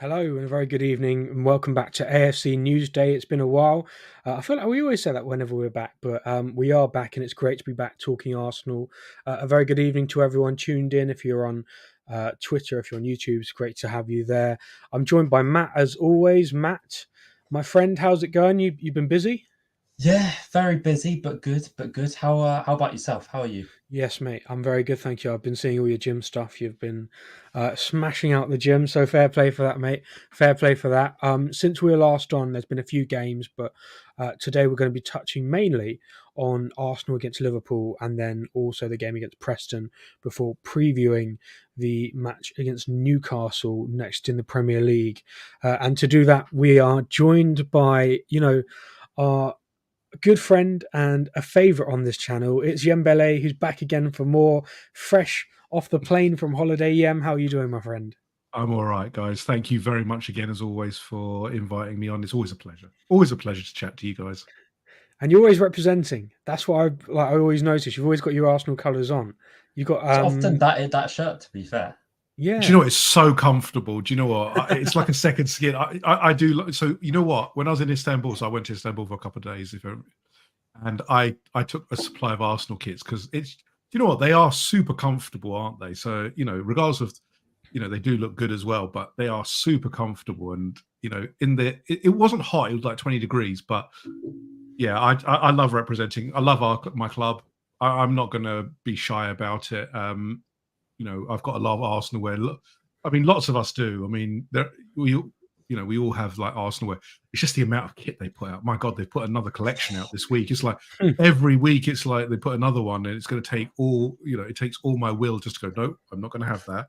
Hello and a very good evening, and welcome back to AFC Newsday. It's been a while. I feel like we always say that whenever we're back, but we are back, and it's great to be back talking Arsenal. A very good evening to everyone tuned in. If you're on Twitter, if you're on YouTube, it's great to have you there. I'm joined by Matt as always. Matt, my friend, how's it going? You've been busy? Yeah, very busy, but good, but good. How about yourself? How are you? Yes, mate. I'm very good, thank you. I've been seeing all your gym stuff. You've been smashing out the gym, so fair play for that, mate. Fair play for that. Since we were last on, there's been a few games, but today we're going to be touching mainly on Arsenal against Liverpool and then also the game against Preston before previewing the match against Newcastle next in the Premier League. And to do that, we are joined by, our a good friend and a favourite on this channel. It's Yembele, who's back again for more, fresh off the plane from holiday. Yem, how are you doing, my friend? I'm all right, guys. Thank you very much again, as always, for inviting me on. It's always a pleasure. Always a pleasure to chat to you guys. And you're always representing. That's what I always notice. You've always got your Arsenal colours on. You got It's often that shirt, to be fair. yeah. Do you know what? It's so comfortable. Do you know what? It's like a second skin. I do. So you know what? When I was in Istanbul, so I went to Istanbul for a couple of days, and I took a supply of Arsenal kits because it's. Do you know what? They are super comfortable, aren't they? So regardless of, they do look good as well, but they are super comfortable. And it wasn't hot. It was like 20 degrees, but yeah, I love representing. I love my club. I'm not going to be shy about it. I've got a lot of Arsenal wear. I mean, lots of us do. I mean, we all have like Arsenal wear. It's just the amount of kit they put out. My God, they've put another collection out this week. It's like every week, it's like they put another one, and it's going to take all. It takes all my will just to go. No, I'm not going to have that.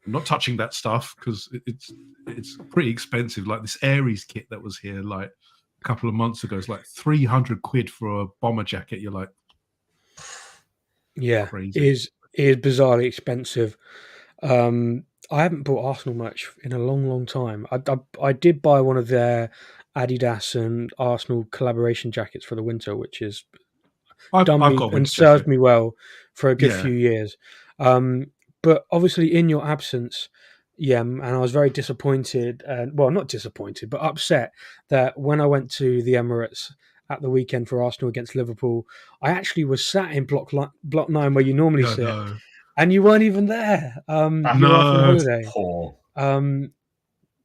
I'm not touching that stuff because it's pretty expensive. Like this Aries kit that was here like a couple of months ago, it's like 300 quid for a bomber jacket. You're like, yeah, crazy. it is bizarrely expensive. I haven't bought Arsenal merch in a long, long time. I did buy one of their Adidas and Arsenal collaboration jackets for the winter, which has done I've me got a and winter served jacket. me well for a good Yeah. few years. But obviously, in your absence, yeah, and I was very disappointed, and well, not disappointed, but upset that when I went to the Emirates at the weekend for Arsenal against Liverpool, I actually was sat in block 9 where you normally Yeah, sit, no. and you weren't even there. You were off on No. That's holiday. poor.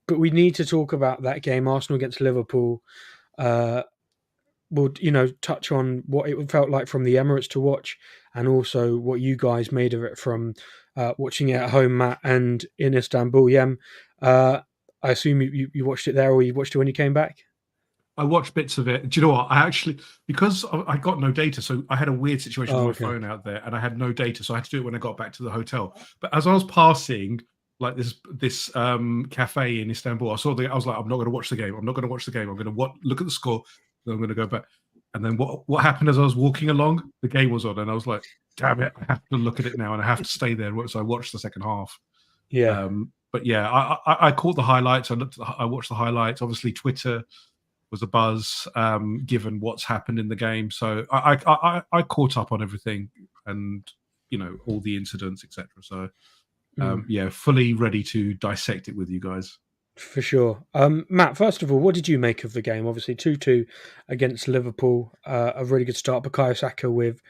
But we need to talk about that game, Arsenal against Liverpool. Uh, we'll touch on what it felt like from the Emirates to watch, and also what you guys made of it from watching it at home, Matt, and in Istanbul. Yem, I assume you watched it there, or you watched it when you came back. I watched bits of it. Do you know what? I actually, because I got no data, so I had a weird situation with Oh, my okay. phone out there, and I had no data, so I had to do it when I got back to the hotel. But as I was passing, like this cafe in Istanbul, I was like, I'm not going to watch the game. I'm not going to watch the game. I'm going to look at the score, then I'm going to go back. And then what happened as I was walking along? The game was on, and I was like, damn it, I have to look at it now, and I have to stay there. So I watched the second half. Yeah, But yeah, I caught the highlights. I watched the highlights. Obviously, Twitter was a buzz given what's happened in the game. So I caught up on everything and all the incidents, etc. So yeah, fully ready to dissect it with you guys. for sure. Matt, first of all, what did you make of the game? Obviously, 2-2 against Liverpool. A really good start. Bukayo Saka with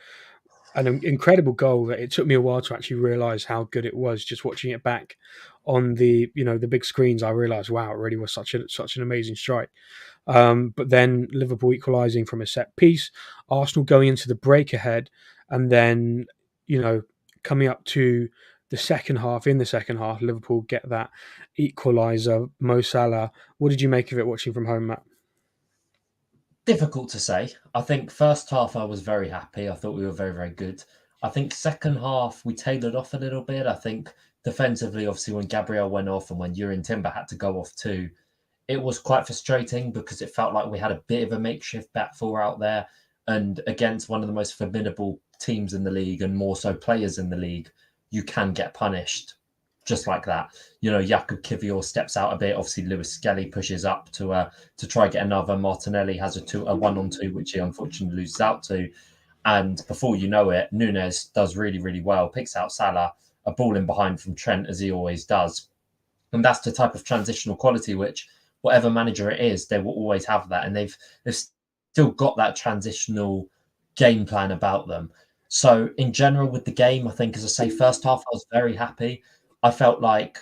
an incredible goal that it took me a while to actually realise how good it was. Just watching it back on the big screens, I realised, wow, it really was such an amazing strike. But then Liverpool equalising from a set piece, Arsenal going into the break ahead, and then coming up to the second half. In the second half, Liverpool get that equaliser. Mo Salah. What did you make of it watching from home, Matt? Difficult to say. I think first half I was very happy. I thought we were very, very good. I think second half we tailored off a little bit. I think defensively, obviously, when Gabriel went off and when Urin Timber had to go off too, it was quite frustrating because it felt like we had a bit of a makeshift back four out there. And against one of the most formidable teams in the league and more so players in the league, you can get punished just like that. Jakub Kivior steps out a bit. Obviously, Lewis Skelly pushes up to try get another. Martinelli has a 1-on-2, which he unfortunately loses out to. And before you know it, Nunes does really, really well, picks out Salah, a ball in behind from Trent, as he always does. And that's the type of transitional quality which whatever manager it is, they will always have that. And they've still got that transitional game plan about them. So in general with the game, I think, as I say, first half I was very happy. I felt like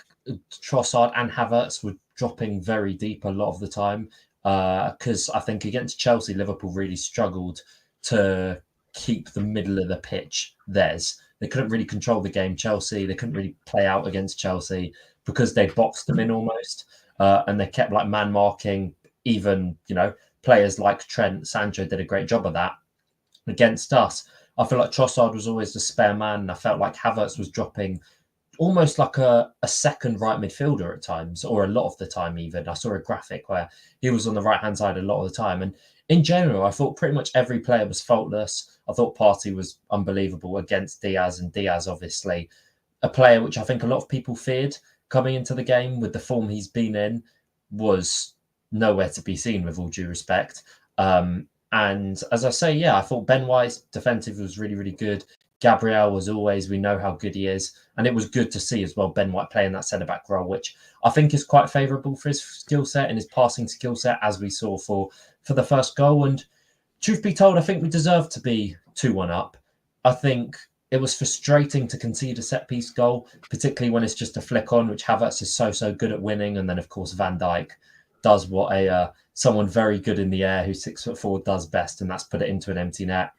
Trossard and Havertz were dropping very deep a lot of the time, because I think against Chelsea, Liverpool really struggled to keep the middle of the pitch theirs. They couldn't really control the game, Chelsea. They couldn't really play out against Chelsea because they boxed them in almost, and they kept like man marking. Even players like Trent, Sancho did a great job of that against us. I feel like Trossard was always the spare man, and I felt like Havertz was dropping almost like a second right midfielder at times, or a lot of the time even. I saw a graphic where he was on the right-hand side a lot of the time. And in general, I thought pretty much every player was faultless. I thought Partey was unbelievable against Diaz, and Diaz, obviously, a player which I think a lot of people feared coming into the game with the form he's been in, was nowhere to be seen, with all due respect. And as I say, yeah, I thought Ben White's defensive was really, really good. Gabriel was always, we know how good he is. And it was good to see as well Ben White playing that centre-back role, which I think is quite favourable for his skill set and his passing skill set, as we saw for the first goal. And truth be told, I think we deserved to be 2-1 up. I think it was frustrating to concede a set-piece goal, particularly when it's just a flick on, which Havertz is so good at winning. And then, of course, Van Dijk does what someone very good in the air who's 6'4" does best, and that's put it into an empty net.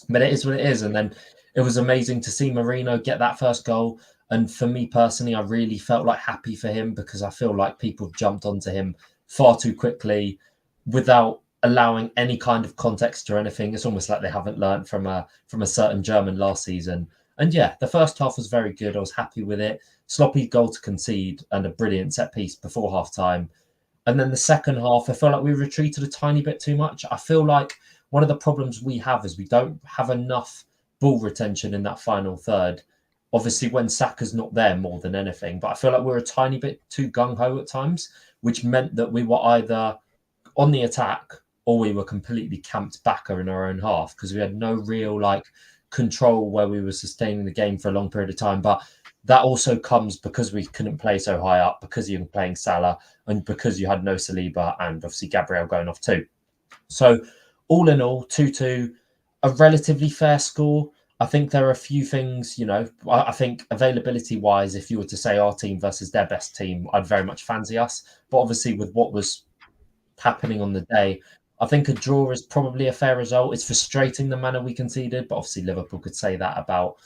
But it is what it is. And then it was amazing to see Marino get that first goal. And for me personally, I really felt like happy for him, because I feel like people jumped onto him far too quickly without allowing any kind of context or anything. It's almost like they haven't learned from a certain German last season. And yeah, the first half was very good. I was happy with it. Sloppy goal to concede and a brilliant set piece before half time. And then the second half, I felt like we retreated a tiny bit too much. I feel like one of the problems we have is we don't have enough ball retention in that final third. Obviously, when Saka's not there more than anything, but I feel like we're a tiny bit too gung-ho at times, which meant that we were either on the attack or we were completely camped back in our own half, because we had no real control where we were sustaining the game for a long period of time. But that also comes because we couldn't play so high up, because you were playing Salah, and because you had no Saliba, and obviously Gabriel going off too. So all in all, 2-2, a relatively fair score. I think there are a few things, I think availability-wise, if you were to say our team versus their best team, I'd very much fancy us. But obviously with what was happening on the day, I think a draw is probably a fair result. It's frustrating the manner we conceded, but obviously Liverpool could say that about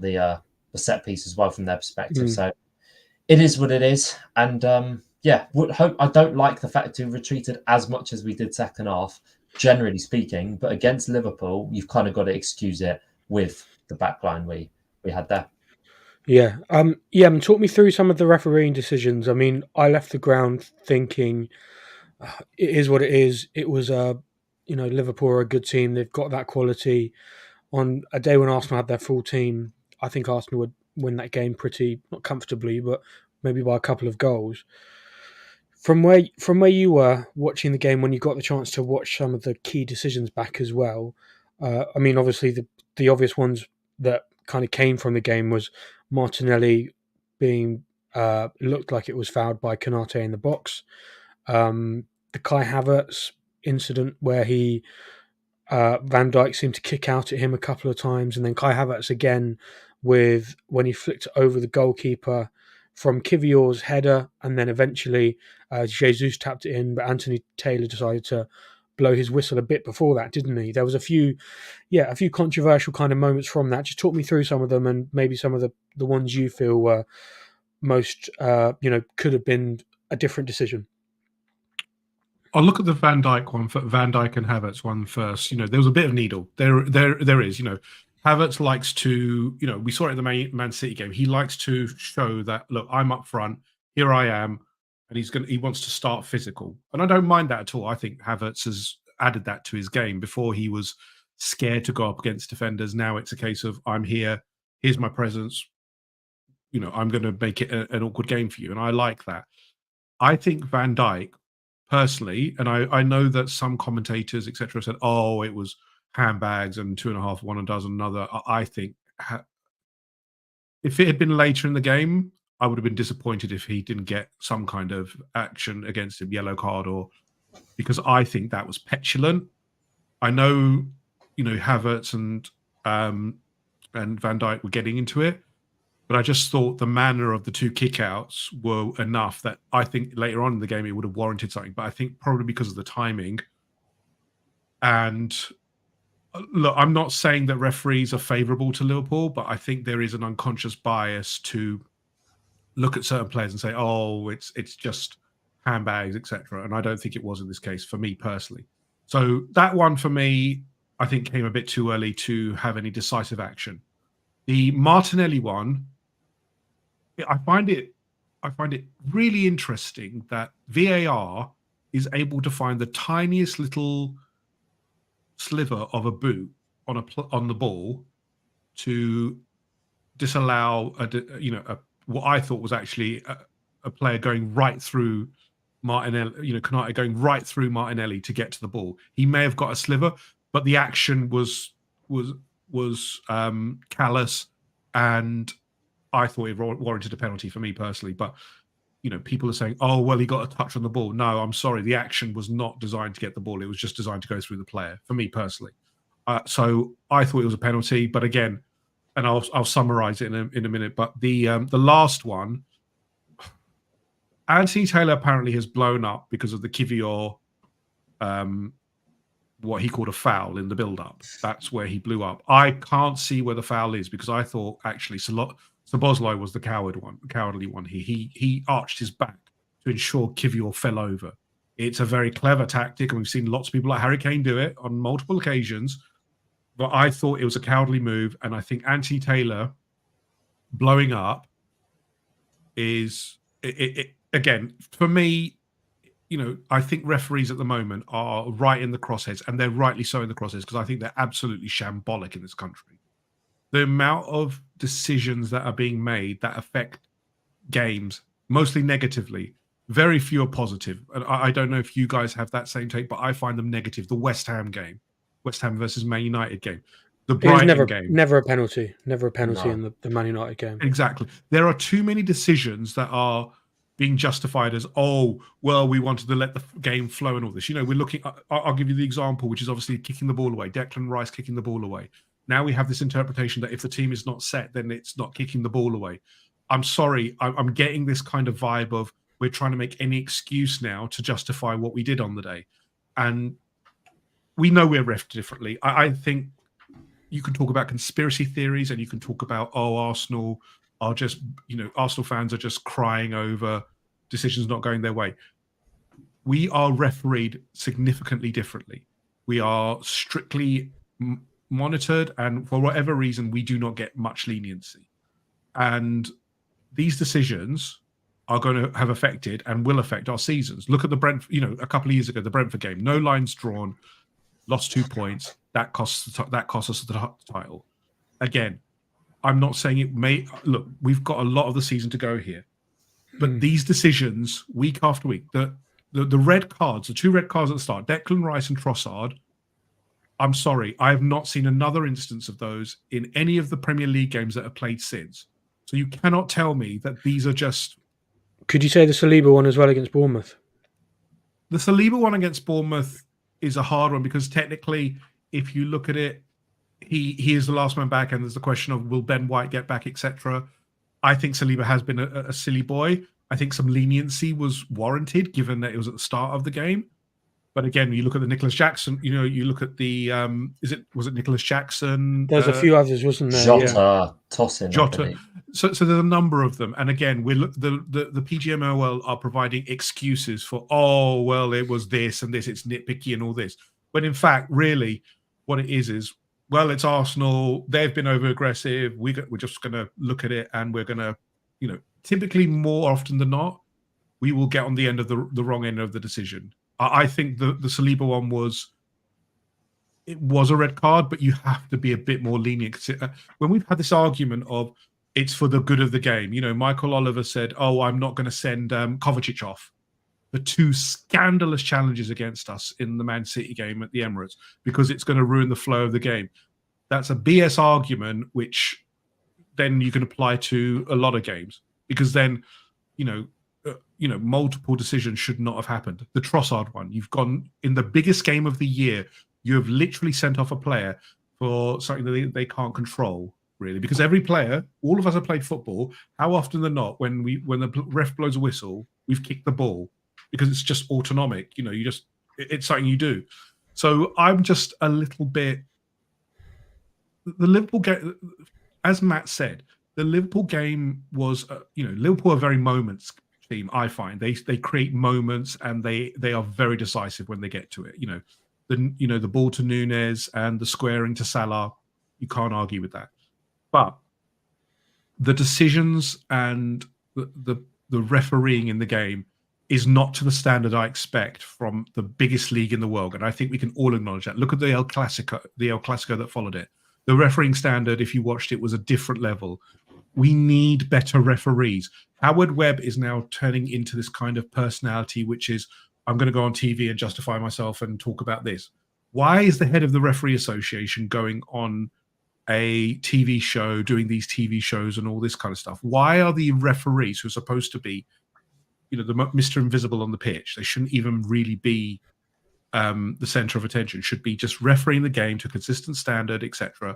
the set piece as well from their perspective. So it is what it is. And I don't like the fact we retreated as much as we did second half, generally speaking. But against Liverpool, you've kind of got to excuse it with the backline we had there. Yeah. Talk me through some of the refereeing decisions. I mean, I left the ground thinking it is what it is. It was Liverpool are a good team. They've got that quality. On a day when Arsenal had their full team, I think Arsenal would win that game pretty, not comfortably, but maybe by a couple of goals. From where you were watching the game, when you got the chance to watch some of the key decisions back as well, I mean, obviously the obvious ones that kind of came from the game was Martinelli being looked like it was fouled by Konate in the box. The Kai Havertz incident where Van Dijk seemed to kick out at him a couple of times, and then Kai Havertz again when he flicked over the goalkeeper from Kivior's header, and then eventually Jesus tapped it in, but Anthony Taylor decided to blow his whistle a bit before that, didn't he? There was a few controversial kind of moments from that. Just talk me through some of them, and maybe some of the ones you feel were most could have been a different decision. I'll look at the Van Dijk one, for Van Dijk and Havertz one first. There was a bit of needle. There is. Havertz likes to, we saw it in the Man City game. He likes to show that, look, I'm up front. Here I am, and he wants to start physical, and I don't mind that at all. I think Havertz has added that to his game. Before he was scared to go up against defenders. Now it's a case of, I'm here. Here's my presence. I'm going to make it an awkward game for you, and I like that. I think Van Dijk, personally, and I know that some commentators, etc., said, "Oh, it was handbags and 2.5, one and does another." I think if it had been later in the game, I would have been disappointed if he didn't get some kind of action against him, yellow card, or because I think that was petulant. I know, Havertz and Van Dijk were getting into it, but I just thought the manner of the two kickouts were enough that I think later on in the game it would have warranted something. But I think probably because of the timing. And look, I'm not saying that referees are favourable to Liverpool, but I think there is an unconscious bias to look at certain players and say, "Oh, it's just handbags, etc." And I don't think it was in this case for me personally. So that one for me, I think came a bit too early to have any decisive action. The Martinelli one, I find it really interesting that VAR is able to find the tiniest little sliver of a boot on the ball to disallow what I thought was actually a player going right through Martinelli, Konate going right through Martinelli to get to the ball. He may have got a sliver, but the action was callous, and I thought it warranted a penalty for me personally. But people are saying, "Oh, well, he got a touch on the ball." No, I'm sorry, the action was not designed to get the ball; it was just designed to go through the player. For me personally, so I thought it was a penalty. But again, and I'll summarize it in a minute. But the last one, Anthony Taylor apparently has blown up because of the Kivior, what he called a foul in the build-up. That's where he blew up. I can't see where the foul is because I thought actually Szoboszlai was the cowardly one. He arched his back to ensure Kivior fell over. It's a very clever tactic, and we've seen lots of people like Harry Kane do it on multiple occasions. But I thought it was a cowardly move, and I think Anthony Taylor blowing up is again for me. I think referees at the moment are right in the crosshairs, and they're rightly so in the crosshairs because I think they're absolutely shambolic in this country. The amount of decisions that are being made that affect games, mostly negatively, very few are positive. And I don't know if you guys have that same take, but I find them negative. The West Ham game, West Ham versus Man United game, the Brighton game. Never a penalty in the Man United game. Exactly. There are too many decisions that are being justified as, "Oh, well, we wanted to let the game flow and all this." We're looking, I'll give you the example, which is obviously kicking the ball away. Declan Rice kicking the ball away. Now we have this interpretation that if the team is not set, then it's not kicking the ball away. I'm sorry. I'm getting this kind of vibe of we're trying to make any excuse now to justify what we did on the day. And we know we're reffed differently. I think you can talk about conspiracy theories and you can talk about, Arsenal are just, Arsenal fans are just crying over decisions not going their way. We are refereed significantly differently. We are strictly monitored, and for whatever reason, we do not get much leniency. And these decisions are going to have affected and will affect our seasons. Look at the Brentford, a couple of years ago, the Brentford game, no lines drawn, lost 2 points. That costs us the title. Again, I'm not saying it may. Look, we've got a lot of the season to go here, but these decisions week after week, the red cards, the 2 red cards at the start, Declan Rice and Trossard. I'm sorry, I have not seen another instance of those in any of the Premier League games that have played since. So you cannot tell me that these are just. Could you say the Saliba one as well against Bournemouth? The Saliba one against Bournemouth is a hard one because technically, if you look at it, he is the last man back, and there's the question of will Ben White get back, etc. I think Saliba has been a silly boy. I think some leniency was warranted given that it was at the start of the game. But again, you look at the Nicholas Jackson. You look at the was it Nicholas Jackson? There's a few others, wasn't there? Jota, tossing. Jota. So there's a number of them, and again, the PGMOL are providing excuses for, oh well, it was this and this, it's nitpicky and all this. But in fact, really, what it is well, it's Arsenal. They've been over aggressive. We're just going to look at it, and we're going to, typically more often than not, we will get on the end of the wrong end of the decision. I think the Saliba one was a red card, but you have to be a bit more lenient. When we've had this argument of it's for the good of the game, Michael Oliver said, "Oh, I'm not going to send Kovacic off." The 2 scandalous challenges against us in the Man City game at the Emirates because it's going to ruin the flow of the game. That's a BS argument, which then you can apply to a lot of games. because then, multiple decisions should not have happened. The Trossard one, you've gone in the biggest game of the year, you have literally sent off a player for something that they can't control, really, because every player, all of us have played football. How often than not, when the ref blows a whistle, we've kicked the ball because it's just autonomic. It's something you do. So I'm just a little bit. The Liverpool game, as Matt said, the Liverpool game was, Liverpool are very moments team. I find they create moments and they are very decisive when they get to it. The ball to Nunes and the squaring to Salah, you can't argue with that. But the decisions and the refereeing in the game is not to the standard I expect from the biggest league in the world, and I think we can all acknowledge that. Look at the El Clasico that followed it. The refereeing standard, if you watched it, was a different level. We need better referees. Howard Webb is now turning into this kind of personality, which is, I'm going to go on TV and justify myself and talk about this. Why is the head of the Referee Association going on a TV show, doing these TV shows and all this kind of stuff? Why are the referees, who are supposed to be, the Mr. Invisible on the pitch, they shouldn't even really be the center of attention, should be just refereeing the game to a consistent standard, etc.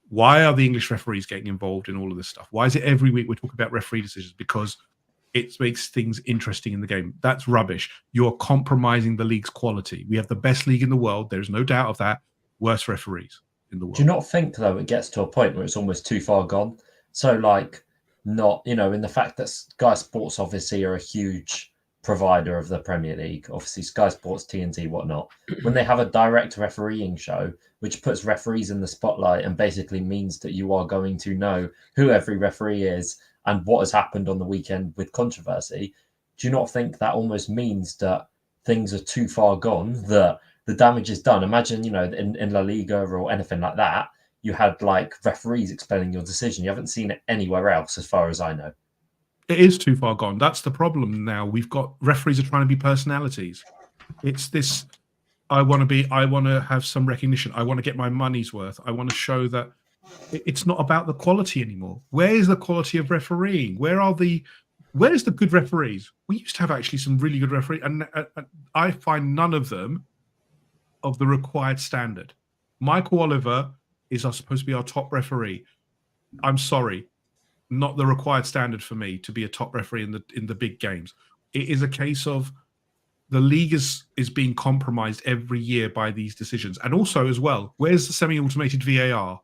Why are the English referees getting involved in all of this stuff? Why is it every week we're talking about referee decisions? Because it makes things interesting in the game. That's rubbish. You're compromising the league's quality. We have the best league in the world. There's no doubt of that. Worst referees in the world. Do you not think, though, it gets to a point where it's almost too far gone? So, in the fact that Sky Sports obviously are a huge provider of the Premier League, obviously Sky Sports, TNT, whatnot, when they have a direct refereeing show, which puts referees in the spotlight and basically means that you are going to know who every referee is and what has happened on the weekend with controversy, do you not think that almost means that things are too far gone, that the damage is done? Imagine, in La Liga or anything like that, you had referees explaining your decision. You haven't seen it anywhere else, as far as I know. It is too far gone. That's the problem now. We've got referees are trying to be personalities. It's this, I want to have some recognition. I want to get my money's worth. I want to show that it's not about the quality anymore. Where is the quality of refereeing? Where is the good referees? We used to have actually some really good referees, and I find none of them of the required standard. Michael Oliver is supposed to be our top referee. I'm sorry, not the required standard for me to be a top referee in the big games. It is a case of the league is being compromised every year by these decisions. And also as well, where's the semi-automated VAR?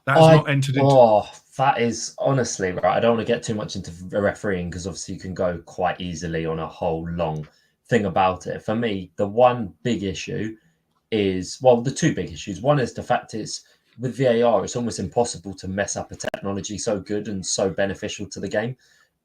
That is not entered into. Oh, that is honestly right. I don't want to get too much into refereeing because obviously you can go quite easily on a whole long thing about it. For me, the one big issue is, the two big issues. One is the fact is with VAR, it's almost impossible to mess up a technology so good and so beneficial to the game.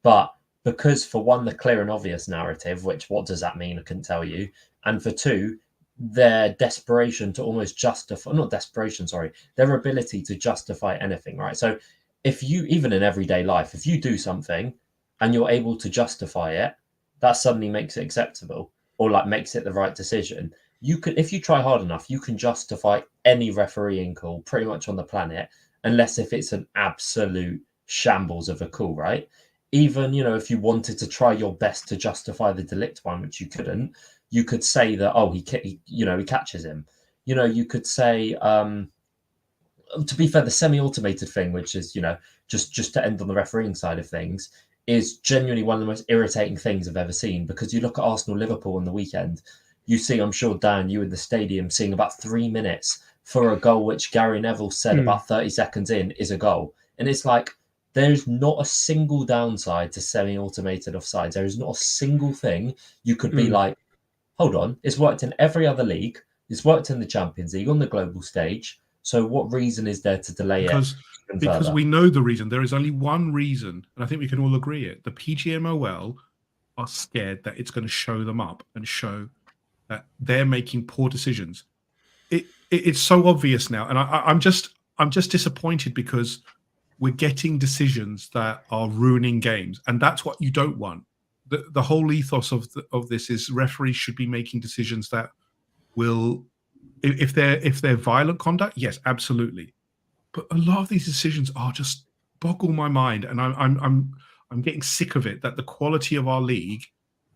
But because for one, the clear and obvious narrative, which what does that mean? I couldn't tell you. And for two, their desperation to almost justify, not desperation, sorry, their ability to justify anything, right? So if you, even in everyday life, if you do something and you're able to justify it, that suddenly makes it acceptable or makes it the right decision. You can, if you try hard enough, you can justify any refereeing call pretty much on the planet, unless if it's an absolute shambles of a call, right? Even, if you wanted to try your best to justify the Delict one, which you couldn't, you could say that, he catches him. You could say, to be fair, the semi-automated thing, which is, just to end on the refereeing side of things, is genuinely one of the most irritating things I've ever seen, because you look at Arsenal-Liverpool on the weekend, you see, I'm sure, Dan, you in the stadium seeing about 3 minutes for a goal which Gary Neville said about 30 seconds in is a goal. And it's there's not a single downside to semi-automated offsides. There is not a single thing you could be hold on, it's worked in every other league. It's worked in the Champions League on the global stage. So what reason is there to delay it? Because we know the reason. There is only one reason, and I think we can all agree it. The PGMOL are scared that it's going to show them up and show that they're making poor decisions. It's so obvious now, and I'm just disappointed because we're getting decisions that are ruining games, and that's what you don't want. The whole ethos of this is referees should be making decisions that will, if they're violent conduct, yes, absolutely. But a lot of these decisions are just boggle my mind, and I'm getting sick of it that the quality of our league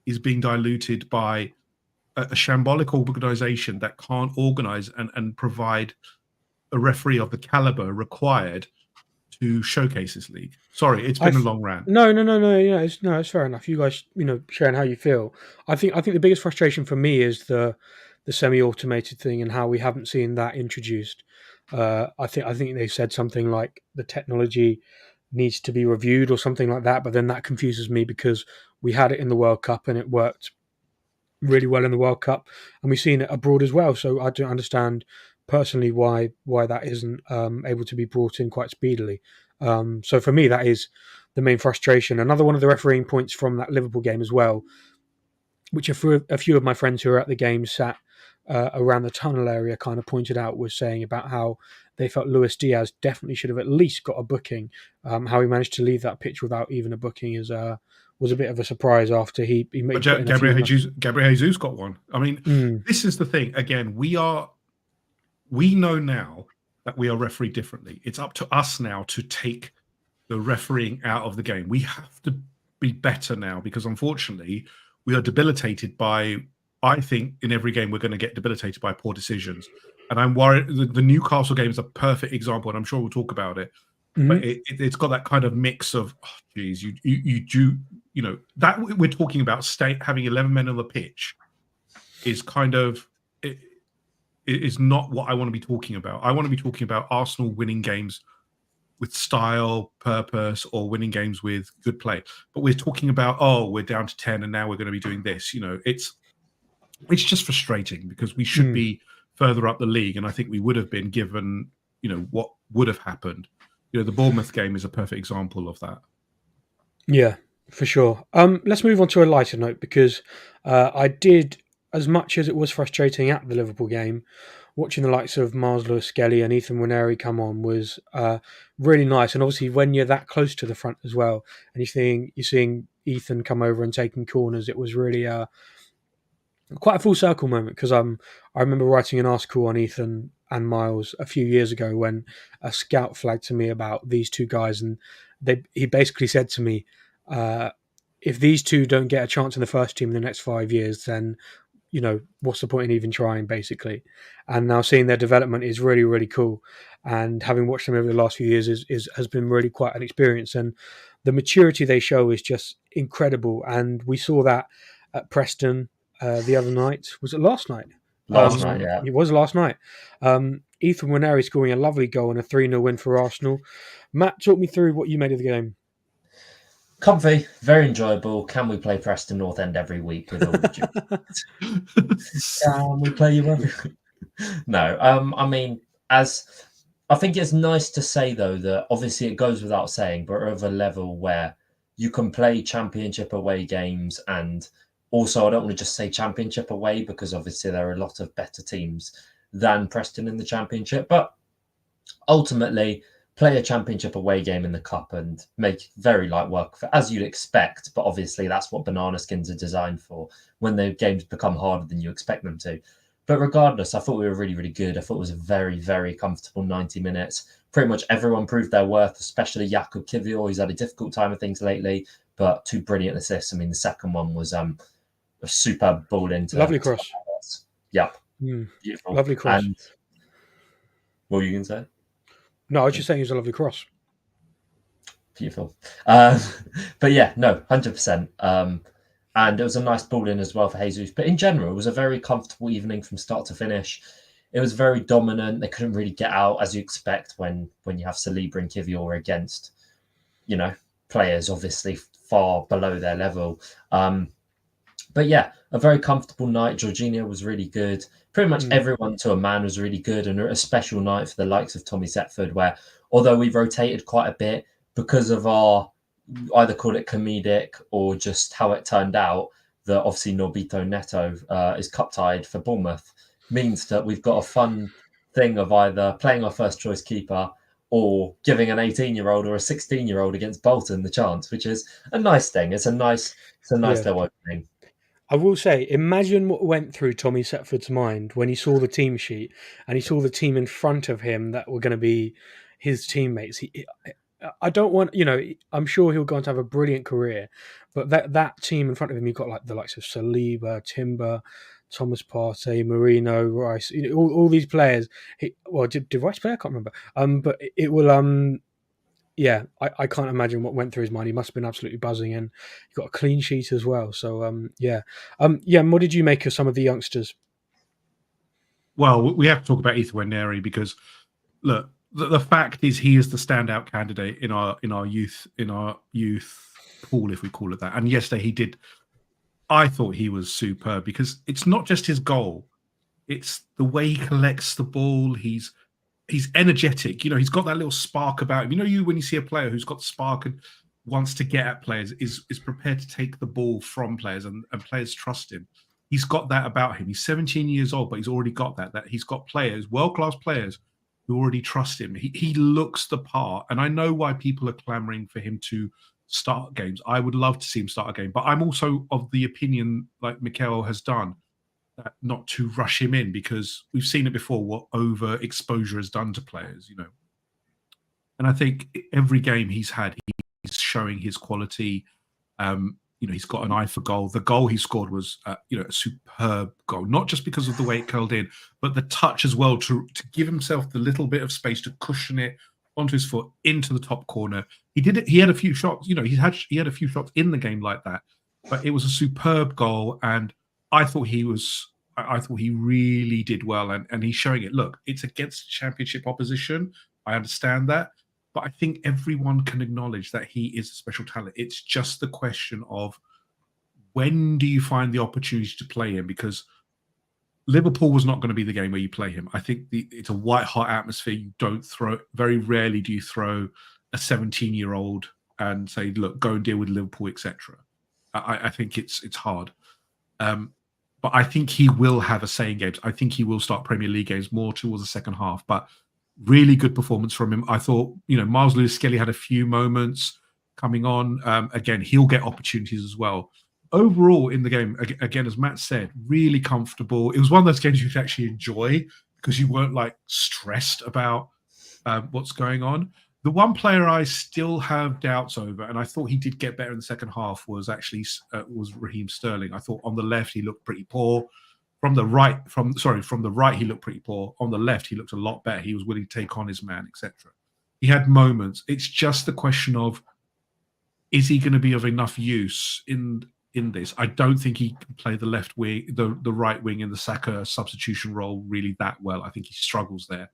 is being diluted by a shambolic organisation that can't organise and provide a referee of the caliber required to showcase this league. Sorry, it's been a long rant. No. Yeah, it's fair enough. You guys, sharing how you feel. I think the biggest frustration for me is the semi-automated thing and how we haven't seen that introduced. I think they said something like the technology needs to be reviewed or something like that, but then that confuses me because we had it in the World Cup and it worked really well in the World Cup, and we've seen it abroad as well. So I don't understand personally why that isn't able to be brought in quite speedily. So for me, that is the main frustration. Another one of the refereeing points from that Liverpool game as well, which a few of my friends who were at the game sat around the tunnel area kind of pointed out, was saying about how they felt Luis Diaz definitely should have at least got a booking. How he managed to leave that pitch without even a booking was a bit of a surprise after he made. Gabriel Jesus got one. I mean, this is the thing. Again, we know now that we are refereed differently. It's up to us now to take the refereeing out of the game. We have to be better now because unfortunately we are debilitated by, I think in every game we're going to get debilitated by poor decisions. And I'm worried the Newcastle game is a perfect example, and I'm sure we'll talk about it. But it's got that kind of mix of, oh, geez, you know, that we're talking about having 11 men on the pitch is kind of, it is not what I want to be talking about. I want to be talking about Arsenal winning games with style, purpose, or winning games with good play. But we're talking about, oh, we're down to 10 and now we're going to be doing this. You know, it's just frustrating because we should be further up the league. And I think we would have been given, you know, what would have happened. You know, the Bournemouth game is a perfect example of that. Yeah, for sure. Let's move on to a lighter note because I did, as much as it was frustrating at the Liverpool game, watching the likes of Miles Lewis-Skelly and Ethan Nwaneri come on was really nice. And obviously, when you're that close to the front as well, and you're seeing Ethan come over and taking corners, it was really quite a full circle moment because I remember writing an article on Ethan and Miles a few years ago when a scout flagged to me about these two guys, and he basically said to me, if these two don't get a chance in the first team in the next 5 years, then you know what's the point in even trying, basically. And now seeing their development is really, really cool, and having watched them over the last few years has been really quite an experience, and the maturity they show is just incredible. And we saw that at Preston the other night. Was it last night? Last night, yeah. It was last night. Ethan Nwaneri scoring a lovely goal and a 3-0 win for Arsenal. Matt, talk me through what you made of the game. Comfy, very enjoyable. Can we play Preston North End every week with all the Can we play you every week? No, I mean, I think it's nice to say, though, that obviously it goes without saying, but of a level where you can play championship away games, and also I don't want to just say championship away because obviously there are a lot of better teams than Preston in the championship, but ultimately play a championship away game in the cup and make very light work for, as you'd expect, but obviously that's what banana skins are designed for when the games become harder than you expect them to. But regardless, I thought we were really, really good. I thought it was a very, very comfortable 90 minutes. Pretty much everyone proved their worth, especially Jakub Kiwior. He's had a difficult time of things lately, but two brilliant assists. I mean, the second one was a superb ball into... Lovely cross. Yep. Beautiful. Lovely cross. And what were you going to say? No, I was just saying it was a lovely cross. Beautiful. But yeah, no, 100%. And it was a nice ball in as well for Jesus. But in general, it was a very comfortable evening from start to finish. It was very dominant. They couldn't really get out, as you expect when you have Saliba and Kiwior against, you know, players obviously far below their level. But yeah, a very comfortable night. Jorginho was really good. Pretty much everyone to a man was really good, and a special night for the likes of Tommy Setford, where although we rotated quite a bit because of our, either call it comedic or just how it turned out, that obviously Norbito Neto is cup tied for Bournemouth, means that we've got a fun thing of either playing our first choice keeper or giving an 18-year-old or a 16-year-old against Bolton the chance, which is a nice thing. It's a nice little opening. I will say, imagine what went through Tommy Setford's mind when he saw the team sheet and he saw the team in front of him that were going to be his teammates. I don't want, I'm sure he'll go on to have a brilliant career, but that team in front of him, you've got like the likes of Saliba, Timber, Thomas Partey, Marino, Rice, all these players. Did Rice play? I can't remember. But it will, yeah, I can't imagine what went through his mind. He must have been absolutely buzzing, and he got a clean sheet as well. So, yeah. And what did you make of some of the youngsters? Well, we have to talk about Ethan Neri because, look, the fact is he is the standout candidate in our youth pool, if we call it that. And yesterday he did. I thought he was superb because it's not just his goal; it's the way he collects the ball. He's energetic. He's got that little spark about him. When you see a player who's got spark and wants to get at players, is prepared to take the ball from players, and players trust him. He's got that about him. He's 17 years old, but he's already got that he's got players, world-class players, who already trust him. He looks the part, and I know why people are clamoring for him to start games. I would love to see him start a game, but I'm also of the opinion, like Mikel has done, not to rush him in, because we've seen it before, what overexposure has done to players, And I think every game he's had, he's showing his quality. He's got an eye for goal. The goal he scored was, a superb goal, not just because of the way it curled in, but the touch as well, to give himself the little bit of space to cushion it onto his foot into the top corner. He did it. He had a few shots. He had a few shots in the game like that, but it was a superb goal, and I thought he really did well, and he's showing it. Look, it's against championship opposition. I understand that. But I think everyone can acknowledge that he is a special talent. It's just the question of when do you find the opportunity to play him? Because Liverpool was not going to be the game where you play him. I think it's a white-hot atmosphere. You don't throw. Very rarely do you throw a 17-year-old and say, "Look, go and deal with Liverpool, etc." I think it's hard. But I think he will have a say in games. I think he will start Premier League games more towards the second half. But really good performance from him. I thought, Miles Lewis-Skelly had a few moments coming on. Again, he'll get opportunities as well. Overall in the game, again, as Matt said, really comfortable. It was one of those games you could actually enjoy because you weren't like stressed about what's going on. The one player I still have doubts over, and I thought he did get better in the second half, was actually Raheem Sterling. I thought on the left he looked pretty poor. From the right, he looked pretty poor. On the left, he looked a lot better. He was willing to take on his man, etc. He had moments. It's just the question of, is he going to be of enough use in this? I don't think he can play the left wing, the right wing in the Saka substitution role really that well. I think he struggles there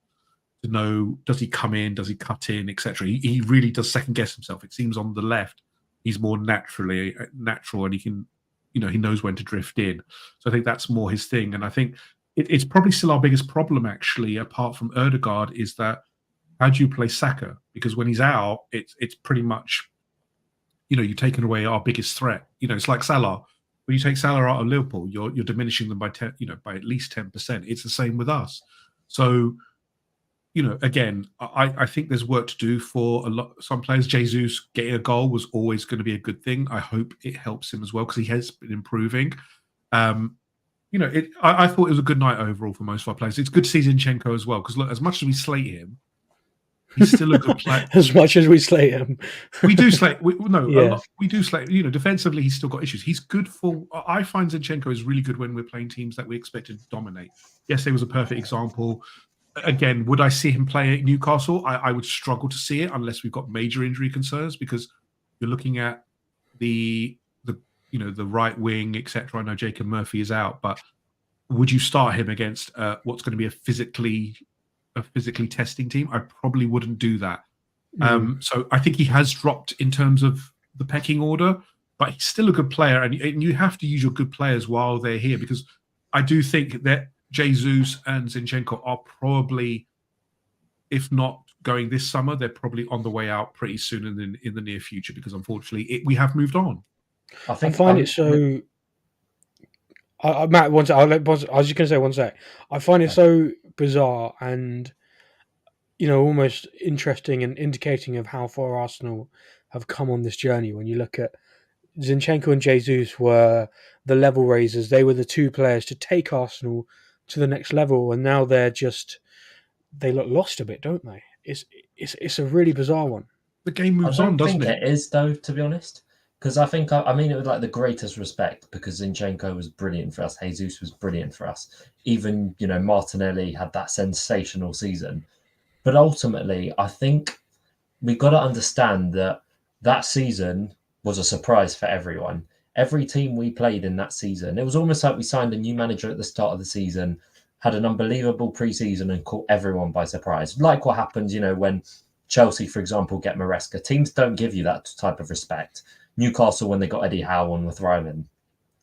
to know, does he come in, does he cut in, etc. He really does second guess himself. It seems on the left, he's more natural, and he can, he knows when to drift in. So I think that's more his thing. And I think it's probably still our biggest problem, actually, apart from Ødegaard, is that how do you play Saka? Because when he's out, it's pretty much, you've taken away our biggest threat. It's like Salah. When you take Salah out of Liverpool, you're diminishing them by 10, by at least 10%. It's the same with us. So, again, I think there's work to do for some players. Jesus getting a goal was always going to be a good thing. I hope it helps him as well because he has been improving. I thought it was a good night overall for most of our players. It's good to see Zinchenko as well because, look, as much as we slate him, he's still a good player. As much as we slate him. We do slate. We do slate. Defensively, he's still got issues. He's good for. I find Zinchenko is really good when we're playing teams that we expected to dominate. Yesterday was a perfect example. Again, would I see him play at Newcastle? I would struggle to see it unless we've got major injury concerns because you're looking at the right wing, etc. I know Jacob Murphy is out, but would you start him against what's going to be a physically testing team? I probably wouldn't do that. So I think he has dropped in terms of the pecking order, but he's still a good player, and you have to use your good players while they're here because I do think that Jesus and Zinchenko are probably, if not going this summer, they're probably on the way out pretty soon in the near future because unfortunately we have moved on. I find it so. Matt, one sec. I was just going to say one sec. I find it so bizarre and almost interesting and indicating of how far Arsenal have come on this journey. When you look at Zinchenko and Jesus were the level raisers. They were the two players to take Arsenal to the next level, and now they look lost a bit, don't they? It's a really bizarre one. the game moves I on, don't doesn't think it? it is, though, to be honest. Because I mean it with like the greatest respect, because Zinchenko was brilliant for us, Jesus was brilliant for us. Even, Martinelli had that sensational season. But ultimately, I think we got to understand that that season was a surprise for everyone. Every team we played in that season, it was almost like we signed a new manager at the start of the season, had an unbelievable preseason, and caught everyone by surprise. Like what happens, when Chelsea, for example, get Maresca. Teams don't give you that type of respect. Newcastle, when they got Eddie Howe and were thriving.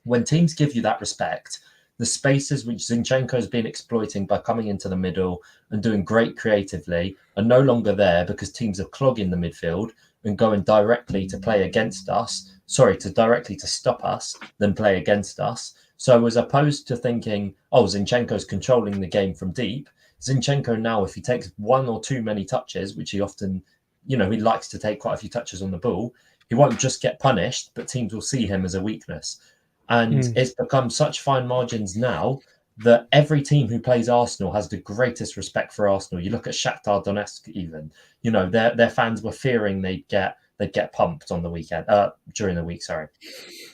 When teams give you that respect, the spaces which Zinchenko has been exploiting by coming into the middle and doing great creatively are no longer there because teams are clogging the midfield and going directly to play against us. Sorry, directly to stop us than play against us. So as opposed to thinking, oh, Zinchenko's controlling the game from deep, Zinchenko now, if he takes one or too many touches, which he often, he likes to take quite a few touches on the ball, he won't just get punished, but teams will see him as a weakness. And it's become such fine margins now that every team who plays Arsenal has the greatest respect for Arsenal. You look at Shakhtar Donetsk, even their fans were fearing they'd get pumped on the weekend during the week. Sorry,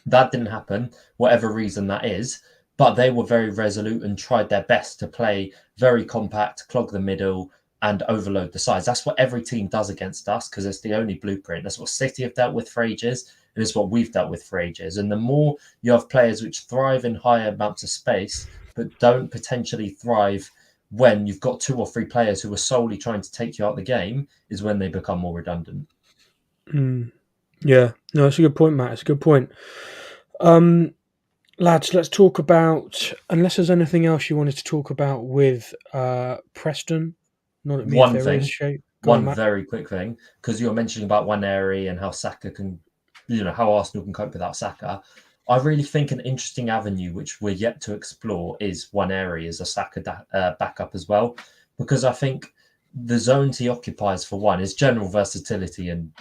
that didn't happen, whatever reason that is. But they were very resolute and tried their best to play very compact, clog the middle, and overload the sides. That's what every team does against us because it's the only blueprint. That's what City have dealt with for ages, and it's what we've dealt with for ages. And the more you have players which thrive in higher amounts of space, but don't potentially thrive when you've got 2 or 3 players who are solely trying to take you out of the game, is when they become more redundant. Yeah, no, it's a good point, Matt. It's a good point. Lads, let's talk about, unless there's anything else you wanted to talk about with Preston. Not at me if One there is, thing, Shay. Go on, one Matt. very quick thing, because you were mentioning about Waneri and how Saka can, how Arsenal can cope without Saka. I really think an interesting avenue which we're yet to explore is Waneri as a Saka backup as well, because I think the zones he occupies, for one, his general versatility and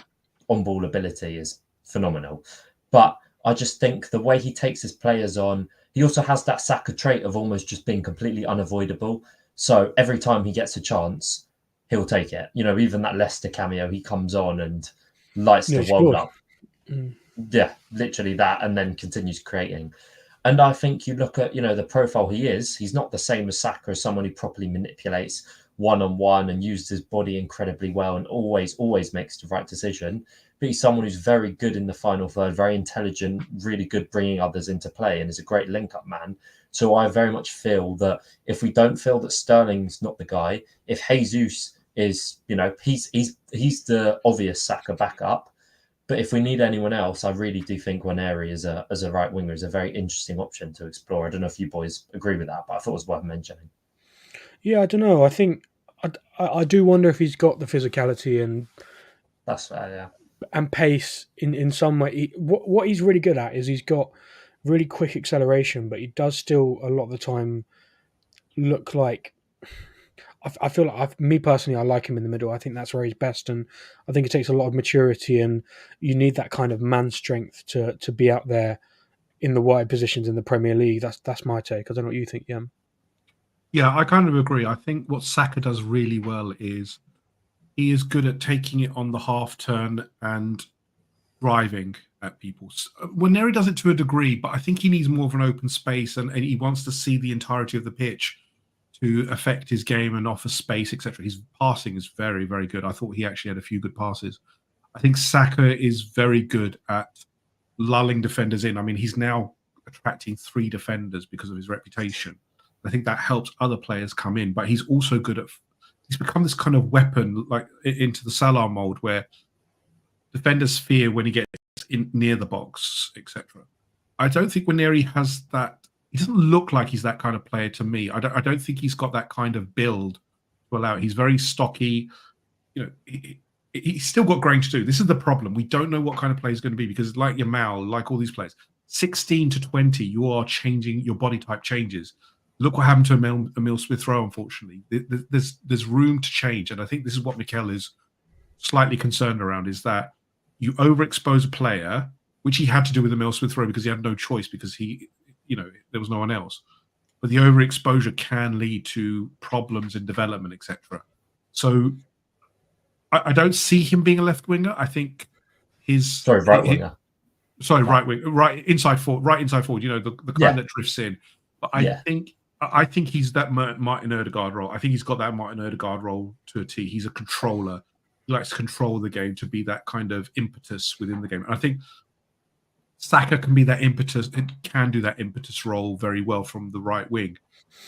on-ball ability is phenomenal. But I just think the way he takes his players on, he also has that Saka trait of almost just being completely unavoidable. So every time he gets a chance, he'll take it. Even that Leicester cameo, he comes on and lights Yeah, the world sure. up. Yeah, literally that, and then continues creating. And I think you look at, the profile he's not the same as Saka, as someone who properly manipulates one-on-one and uses his body incredibly well and always makes the right decision. But he's someone who's very good in the final third, very intelligent, really good bringing others into play, and is a great link-up man. So I very much feel that if we don't feel that Sterling's not the guy, if Jesus is, he's the obvious Saka backup. But if we need anyone else, I really do think Waneri as a right winger is a very interesting option to explore. I don't know if you boys agree with that, but I thought it was worth mentioning. Yeah, I don't know. I think I do wonder if he's got the physicality That's fair, yeah. and pace in some way. What he's really good at is he's got really quick acceleration, but he does still a lot of the time look like. I feel like me personally, I like him in the middle. I think that's where he's best, and I think it takes a lot of maturity, and you need that kind of man strength to be out there in the wide positions in the Premier League. That's my take. I don't know what you think, Yam. Yeah, I kind of agree. I think what Saka does really well is he is good at taking it on the half turn and driving at people. Waneri does it to a degree, but I think he needs more of an open space, and he wants to see the entirety of the pitch to affect his game and offer space, etc. His passing is very, very good. I thought he actually had a few good passes. I think Saka is very good at lulling defenders in. I mean, he's now attracting 3 defenders because of his reputation. I think that helps other players come in, but he's also good at. He's become this kind of weapon, like into the Salah mold, where defenders fear when he gets in near the box, etc. I don't think Waneri has that. He doesn't look like he's that kind of player to me. I don't think he's got that kind of build to allow it. He's very stocky. He's still got growing to do. This is the problem. We don't know what kind of player he's going to be because, like Yamal, like all these players, 16 to 20, you are changing. Your body type changes. Look what happened to Emil Smith-Rowe, unfortunately. There's room to change, and I think this is what Mikel is slightly concerned around, is that you overexpose a player, which he had to do with Emil Smith-Rowe because he had no choice because there was no one else. But the overexposure can lead to problems in development, etc. So I don't see him being a left winger. I think right winger. Right wing, right inside forward. You know, the kind that drifts in. But I think he's that Martin Odegaard role. I think he's got that Martin Odegaard role to a T. He's a controller. He likes to control the game, to be that kind of impetus within the game. And I think Saka can be that impetus. It can do that impetus role very well from the right wing.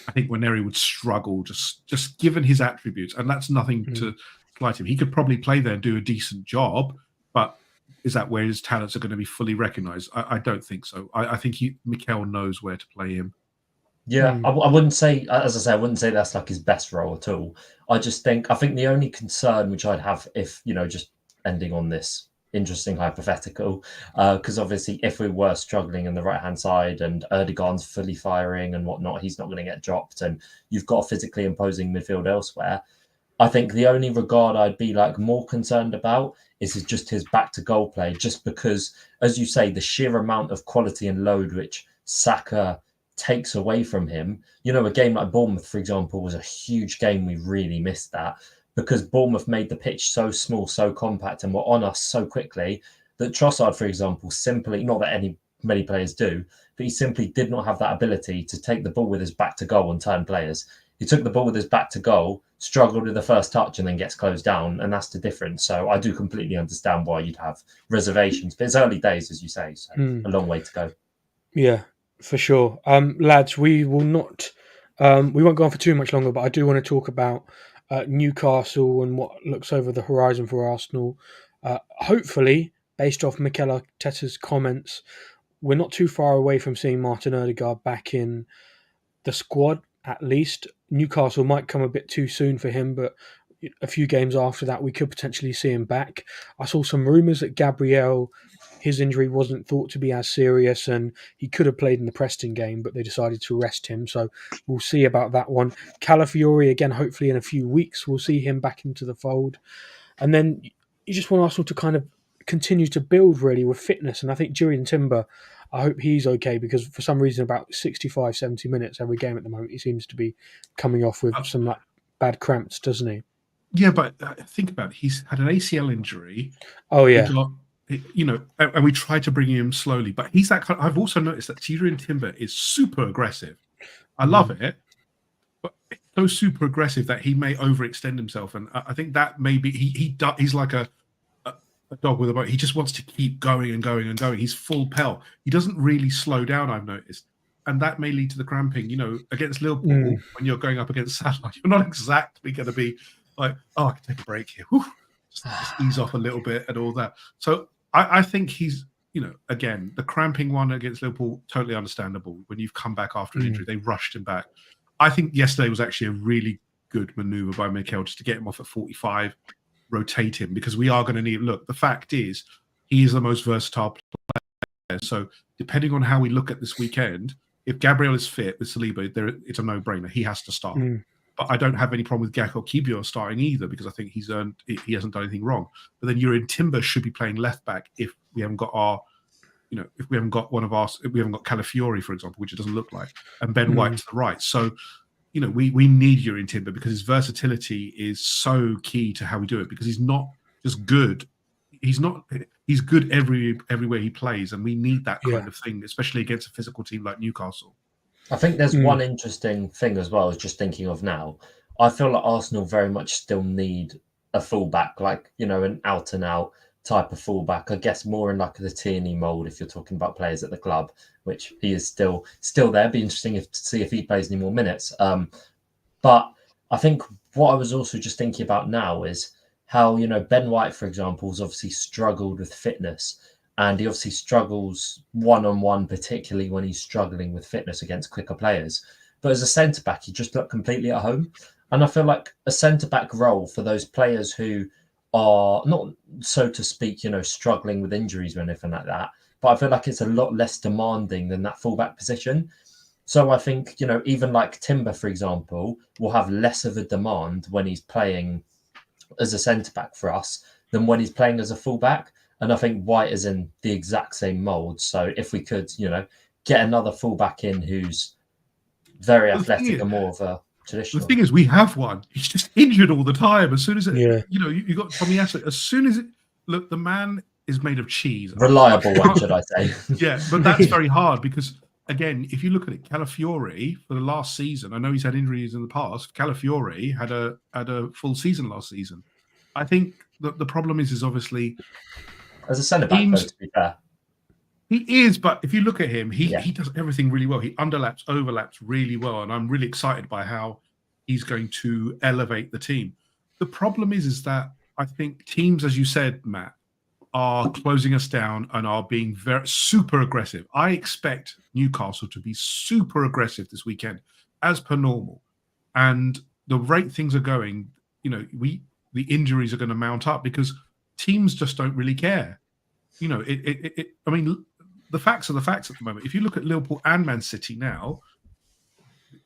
I think Waneri would struggle just given his attributes, and that's nothing to slight him. He could probably play there and do a decent job, but is that where his talents are going to be fully recognised? I don't think so. I think Mikel knows where to play him. Yeah, I wouldn't say, as I say, I wouldn't say that's like his best role at all. I think the only concern which I'd have, if just ending on this interesting hypothetical, because obviously if we were struggling in the right hand side and Erdogan's fully firing and whatnot, he's not going to get dropped, and you've got a physically imposing midfield elsewhere. I think the only regard I'd be like more concerned about is just his back to goal play, just because, as you say, the sheer amount of quality and load which Saka takes away from him. A game like Bournemouth, for example, was a huge game. We really missed that because Bournemouth made the pitch so small, so compact, and were on us so quickly that Trossard, for example, simply, not that many players do, but he simply did not have that ability to take the ball with his back to goal and turn players. He took the ball with his back to goal, struggled with the first touch, and then gets closed down, and that's the difference. So I do completely understand why you'd have reservations, but it's early days, as you say, so a long way to go. Yeah, for sure. Lads, we will not, we won't go on for too much longer, but I do want to talk about Newcastle and what looks over the horizon for Arsenal. Hopefully, based off Mikel Arteta's comments, we're not too far away from seeing Martin Odegaard back in the squad, at least. Newcastle might come a bit too soon for him, but a few games after that, we could potentially see him back. I saw some rumours that Gabriel, his injury wasn't thought to be as serious and he could have played in the Preston game, but they decided to rest him. So we'll see about that one. Calafiori, again, hopefully in a few weeks, we'll see him back into the fold. And then you just want Arsenal to kind of continue to build really with fitness. And I think Jurriën Timber, I hope he's okay, because for some reason about 65, 70 minutes every game at the moment, he seems to be coming off with some like bad cramps, doesn't he? Yeah, but think about it. He's had an ACL injury. Oh, yeah. And we tried to bring him slowly, but he's that kind of, I've also noticed that Jurriën Timber is super aggressive. I love it, but it's so super aggressive that he may overextend himself. And I think that maybe he's like a dog with a bone. He just wants to keep going and going and going. He's full pelt. He doesn't really slow down, I've noticed. And that may lead to the cramping. Against Liverpool, when you're going up against Salah, you're not exactly going to be like, oh, I can take a break here. Just ease off a little bit and all that. So I think he's, again, the cramping one against Liverpool, totally understandable. When you've come back after an injury, they rushed him back. I think yesterday was actually a really good maneuver by Mikel just to get him off at 45, rotate him, because we are going to need. Look, the fact is, he is the most versatile player. So depending on how we look at this weekend, if Gabriel is fit with Saliba, it's a no-brainer. He has to start. But I don't have any problem with Gakpo Kibio starting either, because I think he hasn't done anything wrong. But then Jurriën Timber should be playing left back if we haven't got if we haven't got Calafiori, for example, which it doesn't look like, and Ben White to the right. So, we need Jurriën Timber because his versatility is so key to how we do it, because he's not just good. He's good everywhere he plays, and we need that kind of thing, especially against a physical team like Newcastle. I think there's one interesting thing as well, I was just thinking of now. I feel like Arsenal very much still need a fullback, like, an out-and-out type of fullback. I guess more in like the Tierney mould if you're talking about players at the club, which he is still there. Be interesting to see if he plays any more minutes. But I think what I was also just thinking about now is how, Ben White, for example, has obviously struggled with fitness. And he obviously struggles one-on-one, particularly when he's struggling with fitness against quicker players. But as a centre-back, he just looked completely at home. And I feel like a centre-back role for those players who are not, so to speak, struggling with injuries or anything like that. But I feel like it's a lot less demanding than that full-back position. So I think, even like Timber, for example, will have less of a demand when he's playing as a centre-back for us than when he's playing as a full-back. And I think White is in the exact same mould. So if we could, get another fullback in who's very athletic and more of a traditional. thing is, we have one. He's just injured all the time. As soon as Yeah. you got Tommy Asu. As soon as look, the man is made of cheese. Reliable one, should I say? Yeah, but that's very hard because again, if you look at it, Calafiori for the last season, I know he's had injuries in the past. Calafiori had a full season last season. I think the problem is obviously As a centre back, though, to be fair. He is, but if you look at him, he does everything really well. He overlaps really well, and I'm really excited by how he's going to elevate the team. The problem is that I think teams, as you said, Matt, are closing us down and are being very super aggressive. I expect Newcastle to be super aggressive this weekend, as per normal. And the rate things are going, the injuries are going to mount up because teams just don't really care. I mean, the facts are the facts at the moment. If you look at Liverpool and Man City now,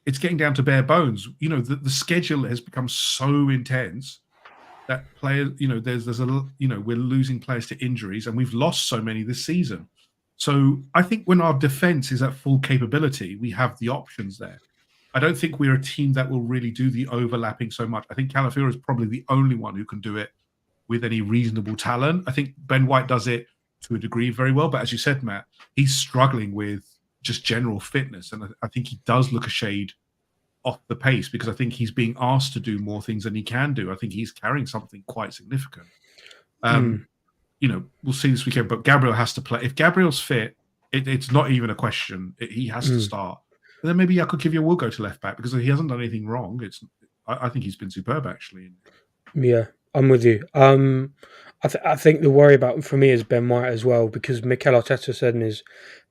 it's getting down to bare bones. The schedule has become so intense that players, we're losing players to injuries, and we've lost so many this season. So I think when our defense is at full capability, we have the options there. I don't think we're a team that will really do the overlapping so much. I think Calafiori is probably the only one who can do it with any reasonable talent. I think Ben White does it to a degree very well, but as you said, Matt, he's struggling with just general fitness, and I think he does look a shade off the pace because I think he's being asked to do more things than he can do. I think he's carrying something quite significant. We'll see this weekend, but Gabriel has to play. If Gabriel's fit, it's not even a question. He has to start. And then maybe Yakub will go to left back because he hasn't done anything wrong. I think he's been superb, actually. Yeah, I'm with you. I think the worry for me is Ben White as well, because Mikel Arteta said in his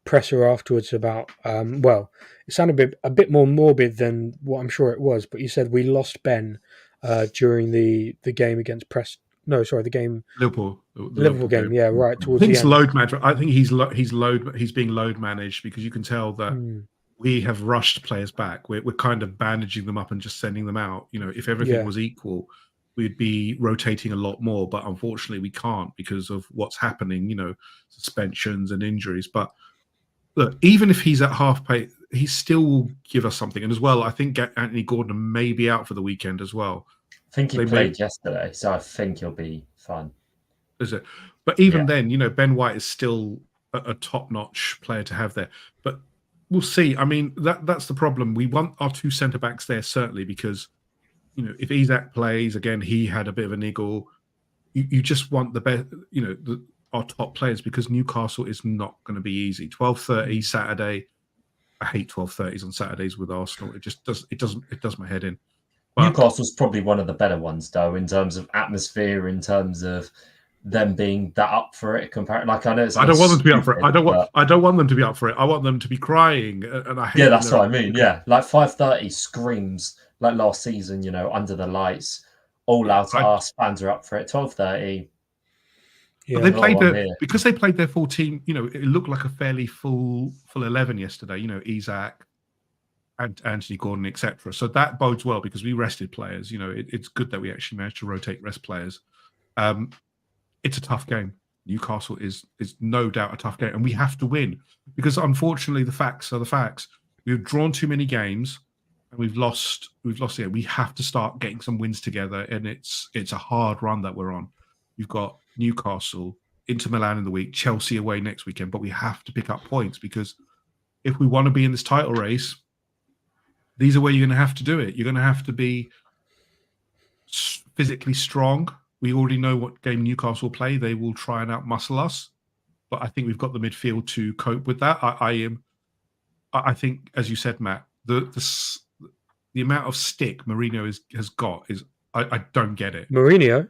presser afterwards about, it sounded a bit more morbid than what I'm sure it was, but he said we lost Ben during the game against Preston. No, sorry, the game Liverpool game. Yeah, right towards I think the end. Load management. I think he's being load managed because you can tell that we have rushed players back. We're kind of bandaging them up and just sending them out. If everything was equal, we'd be rotating a lot more, but unfortunately we can't because of what's happening, suspensions and injuries. But look, even if he's at half pace, he still will give us something. And as well, I think Anthony Gordon may be out for the weekend as well. I think he played yesterday, so I think he'll be fine. Is it? But even then, Ben White is still a top-notch player to have there. But we'll see. I mean, that's the problem. We want our two centre-backs there, certainly, because if Isak plays, again, he had a bit of a niggle. You just want the best, our top players, because Newcastle is not going to be easy. 12:30 Saturday. I hate 12:30s on Saturdays with Arsenal. It just does my head in. But Newcastle's probably one of the better ones, though, in terms of atmosphere, in terms of them being that up for it. I know it's. I don't want them to be up for it. I don't want them to be up for it. I want them to be crying. And I hate. Yeah, that's what I mean. Yeah, like 5:30 screams like last season. Under the lights, all out at us. Fans are up for it. 12:30. Yeah, they played because they played their full team. It looked like a fairly full 11 yesterday. Isak and Anthony Gordon, etc. So that bodes well because we rested players. It's good that we actually managed to rotate rest players. It's a tough game. Newcastle is no doubt a tough game, and we have to win because unfortunately the facts are the facts. We've drawn too many games, and we've lost. Here. We have to start getting some wins together, and it's a hard run that we're on. You've got Newcastle, Inter Milan in the week, Chelsea away next weekend, but we have to pick up points because if we want to be in this title race, these are where you're going to have to do it. You're going to have to be physically strong. We already know what game Newcastle play. They will try and outmuscle us, but I think we've got the midfield to cope with that. I think, as you said, Matt, the amount of stick Mourinho has got is I don't get it. Mourinho.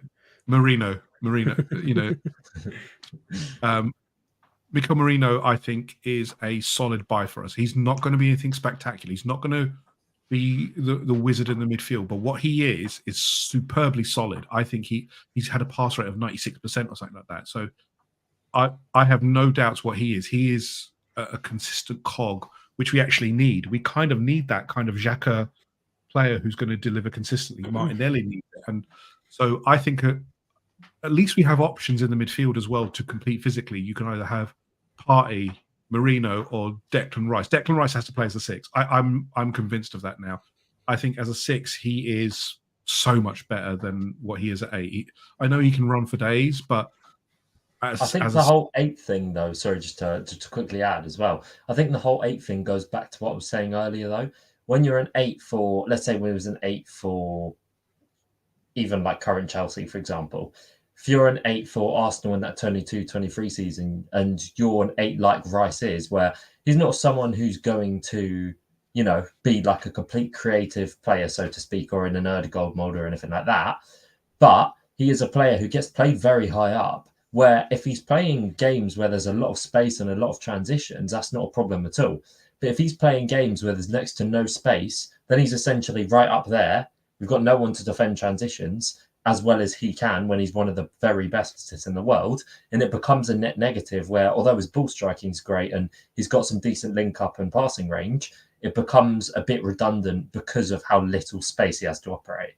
Mikel Mourinho, I think, is a solid buy for us. He's not going to be anything spectacular. He's not going to be the wizard in the midfield, but what he is superbly solid. I think he's had a pass rate of 96% or something like that. So I have no doubts what he is. He is a consistent cog, which we actually need. We kind of need that kind of Xhaka player who's going to deliver consistently. Martinelli needs it. And so I think at least we have options in the midfield as well to compete physically. You can either have Partey, Marino, or Declan Rice. Declan Rice has to play as a 6. I'm convinced of that now. I think as a 6, he is so much better than what he is at 8. I know he can run for days, but I think the whole 8 thing, though, sorry, just to quickly add as well, I think the whole 8 thing goes back to what I was saying earlier, though. When you're an 8 for, let's say when it was an 8 for even like current Chelsea, for example, if you're an 8 for Arsenal in that 22-23 season and you're an 8 like Rice is, where he's not someone who's going to, be like a complete creative player, so to speak, or in an early gold mold or anything like that, but he is a player who gets played very high up, where if he's playing games where there's a lot of space and a lot of transitions, that's not a problem at all. But if he's playing games where there's next to no space, then he's essentially right up there. We've got no one to defend transitions as well as he can when he's one of the very best in the world. And it becomes a net negative where, although his ball striking is great and he's got some decent link up and passing range, it becomes a bit redundant because of how little space he has to operate.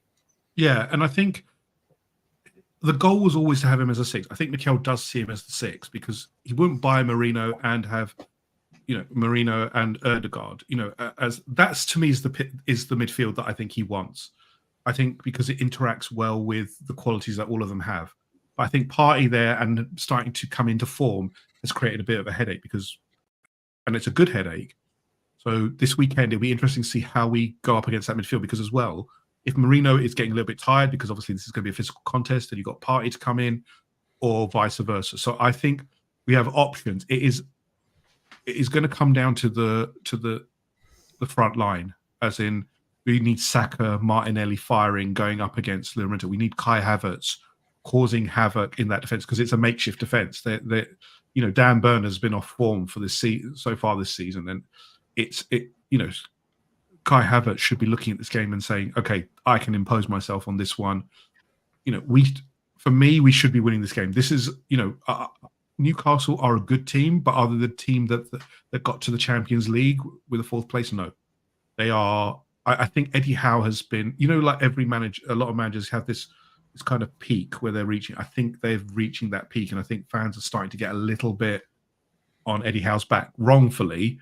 Yeah, and I think the goal was always to have him as a 6. I think Mikel does see him as the 6 because he wouldn't buy Marino and have, Marino and Ødegaard. As that's to me is the midfield that I think he wants. I think because it interacts well with the qualities that all of them have. But I think Partey there and starting to come into form has created a bit of a headache and it's a good headache. So this weekend, it'll be interesting to see how we go up against that midfield because as well, if Marino is getting a little bit tired, because obviously this is going to be a physical contest and you've got Partey to come in or vice versa. So I think we have options. It is going to come down to the front line, as in we need Saka, Martinelli firing, going up against Llorente. We need Kai Havertz causing havoc in that defense because it's a makeshift defense. Dan Burn has been off form for this so far this season, and Kai Havertz should be looking at this game and saying, "Okay, I can impose myself on this one." For me, we should be winning this game. This is, Newcastle are a good team, but are they the team that got to the Champions League with a 4th place? No, they are. I think Eddie Howe has been, like every manager, a lot of managers have this kind of peak where they're reaching. I think they're reaching that peak, and I think fans are starting to get a little bit on Eddie Howe's back, wrongfully.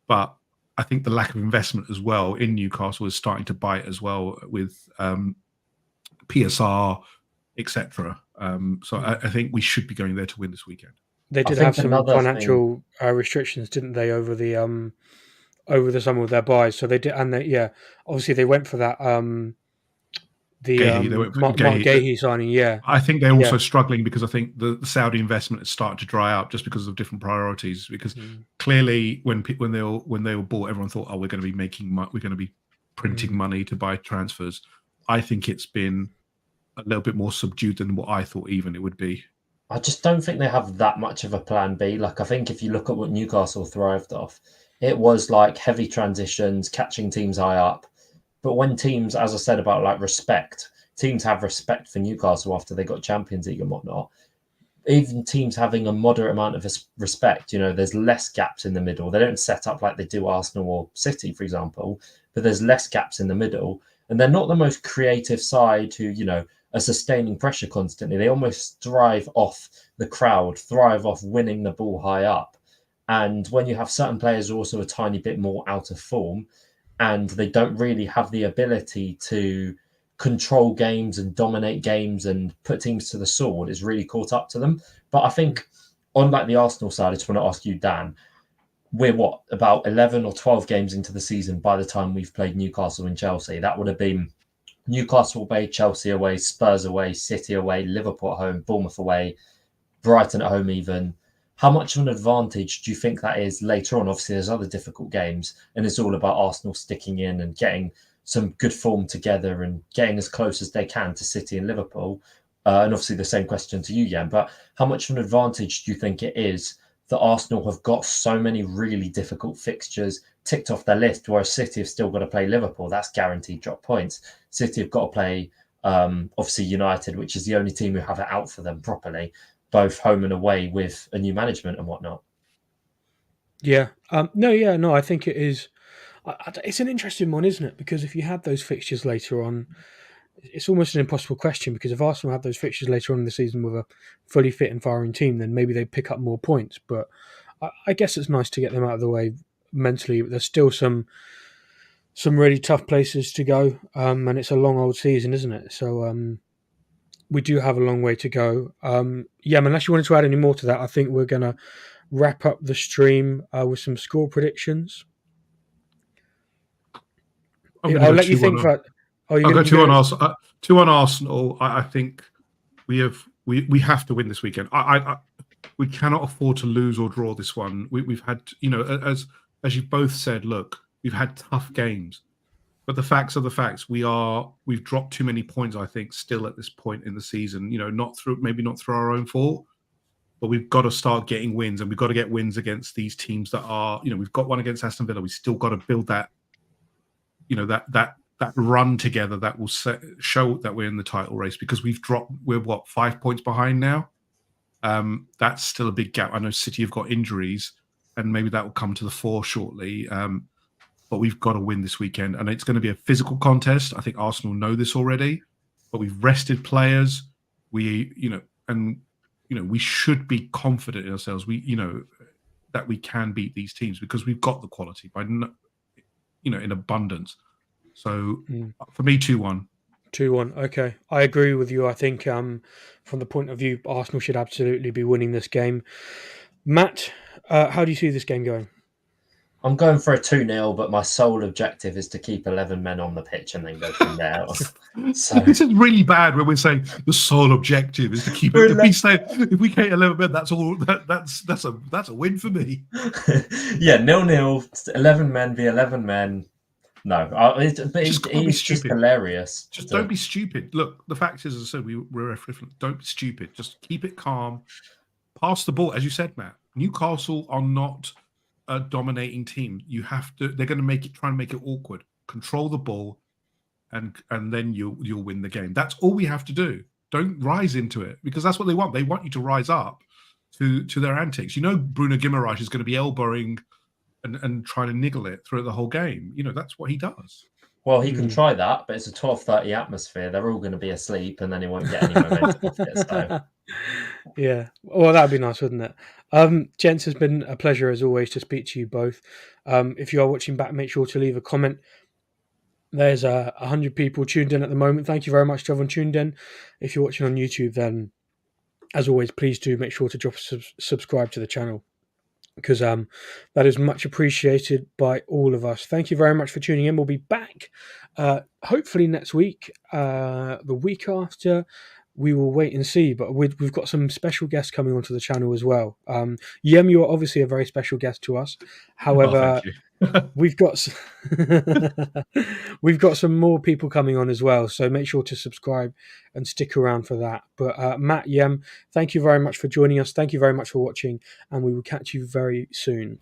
But I think the lack of investment as well in Newcastle is starting to bite as well with PSR, etc. So I think we should be going there to win this weekend. They did have some financial restrictions, didn't they, over the summer with their buys? So they did, and obviously they went for that. Mark Gahey signing, yeah. I think they're also struggling because I think the Saudi investment has started to dry up just because of different priorities. Because clearly, when they were bought, everyone thought, "Oh, we're going to be printing money to buy transfers." I think it's been a little bit more subdued than what I thought even it would be. I just don't think they have that much of a plan B. Like, I think if you look at what Newcastle thrived off, it was like heavy transitions, catching teams high up. But when teams, as I said about like respect, teams have respect for Newcastle after they got Champions League and whatnot. Even teams having a moderate amount of respect, there's less gaps in the middle. They don't set up like they do Arsenal or City, for example, but there's less gaps in the middle. And they're not the most creative side who, are sustaining pressure constantly. They almost thrive off the crowd, thrive off winning the ball high up. And when you have certain players also a tiny bit more out of form, and they don't really have the ability to control games and dominate games and put teams to the sword, is really caught up to them. But I think on like the Arsenal side, I just want to ask you, Dan, we're about 11 or 12 games into the season by the time we've played Newcastle and Chelsea. That would have been Newcastle away, Chelsea away, Spurs away, City away, Liverpool at home, Bournemouth away, Brighton at home even. How much of an advantage do you think that is later on? Obviously, there's other difficult games, and it's all about Arsenal sticking in and getting some good form together and getting as close as they can to City and Liverpool. And obviously the same question to you, Jan, but how much of an advantage do you think it is that Arsenal have got so many really difficult fixtures ticked off their list, whereas City have still got to play Liverpool? That's guaranteed drop points. City have got to play, obviously, United, which is the only team who have it out for them properly, both home and away with a new management and whatnot. Yeah. No, I think it is. It's an interesting one, isn't it? Because if you had those fixtures later on, it's almost an impossible question, because if Arsenal had those fixtures later on in the season with a fully fit and firing team, then maybe they'd pick up more points. But I guess it's nice to get them out of the way mentally. There's still some some really tough places to go, and it's a long old season, isn't it? So we do have a long way to go. Yeah, unless you wanted to add any more to that, I think we're going to wrap up the stream with some score predictions. I'll let you think that. I'll go 2-1 Arsenal. 2-1 Arsenal. I think we have to win this weekend. We cannot afford to lose or draw this one. We've had, as you both said, look, we've had tough games, but the facts are the facts. We've dropped too many points, I think, still at this point in the season. Maybe not through our own fault, but we've got to start getting wins, and we've got to get wins against these teams that are, we've got one against Aston Villa. We still got to build that, that run together that will show that we're in the title race, because we're 5 points behind now. That's still a big gap. I know City have got injuries, and maybe that will come to the fore shortly. But we've got to win this weekend, and it's going to be a physical contest. I think Arsenal know this already, but we've rested players. We should be confident in ourselves. That we can beat these teams because we've got the quality in abundance. So for me, 2-1. 2-1. Okay, I agree with you. I think from the point of view, Arsenal should absolutely be winning this game. Matt, how do you see this game going? I'm going for a 2-0, but my sole objective is to keep 11 men on the pitch and then go from there. So this is really bad when we're saying the sole objective is to keep it. If we get 11 men, that's all. That's a win for me. Yeah, 0-0, 11 men v 11 men. No, it's just hilarious. Just don't be stupid. Look, the fact is, as I said, we're different. Don't be stupid. Just keep it calm. Pass the ball, as you said, Matt. Newcastle are not a dominating team. You have to. They're going to try and make it awkward. Control the ball, and then you'll win the game. That's all we have to do. Don't rise into it, because that's what they want. They want you to rise up to their antics. Bruno Guimaraes is going to be elbowing and trying to niggle it through the whole game. That's what he does. Well, he can try that, but it's a 12:30 atmosphere. They're all going to be asleep, and then he won't get any momentum off it. So. Yeah, well, that'd be nice, wouldn't it? Gents, it's been a pleasure as always to speak to you both. If you are watching back, make sure to leave a comment. There's 100 people tuned in at the moment. Thank you very much to everyone tuned in. If you're watching on YouTube, then as always, please do make sure to subscribe to the channel, because that is much appreciated by all of us. Thank you very much for tuning in. We'll be back hopefully next week. The week after, we will wait and see, but we've got some special guests coming onto the channel as well. Yem, you are obviously a very special guest to us. However, we've got some more people coming on as well, so make sure to subscribe and stick around for that. But Matt, Yem, thank you very much for joining us. Thank you very much for watching, and we will catch you very soon.